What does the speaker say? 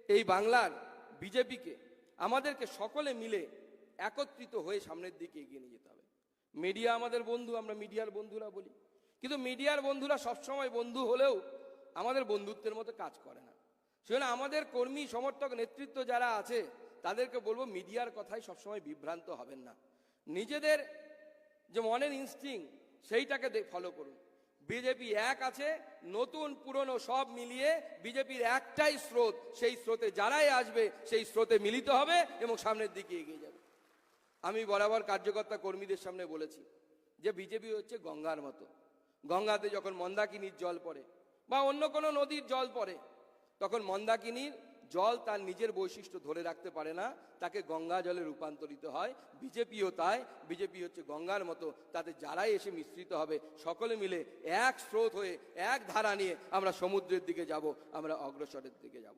এই বাংলার বিজেপিকে আমাদেরকে সকলে মিলে একত্রিত হয়ে সামনের দিকে এগিয়ে নিয়ে যেতে হবে। মিডিয়া আমাদের বন্ধু, আমরা মিডিয়ার বন্ধুরা বলি, কিন্তু মিডিয়ার বন্ধুরা সবসময় বন্ধু হলেও আমাদের বন্ধুত্বের মতো কাজ করে না। সেজন্য আমাদের কর্মী সমর্থক নেতৃত্ব যারা আছে তাদেরকে বলবো, মিডিয়ার কথায় সবসময় বিভ্রান্ত হবেন না। নিজেদের যে মনের ইনস্টিংক্ট সেইটাকে ফলো করুন। বিজেপি এক আছে, নতুন পুরনো সব মিলিয়ে বিজেপির একটাই স্রোত, সেই স্রোতে যারাই আসবে সেই স্রোতে মিলিত হবে এবং সামনের দিকে এগিয়ে যাবে। আমি বরাবর কার্যকর্তা কর্মীদের সামনে বলেছি যে বিজেপি হচ্ছে গঙ্গার মতো। গঙ্গাতে যখন মন্দাকিনীর জল পড়ে বা অন্য কোনো নদীর জল পড়ে, তখন মন্দাকিনীর জল তার নিজের বৈশিষ্ট্য ধরে রাখতে পারে না, তাকে গঙ্গা জলে রূপান্তরিত হয়। বিজেপিও তাই, বিজেপি হচ্ছে গঙ্গার মতো, তাতে যারাই এসে মিশ্রিত হবে সকলে মিলে এক স্রোত হয়ে এক ধারা নিয়ে আমরা সমুদ্রের দিকে যাব, আমরা অগ্রসরের দিকে যাব।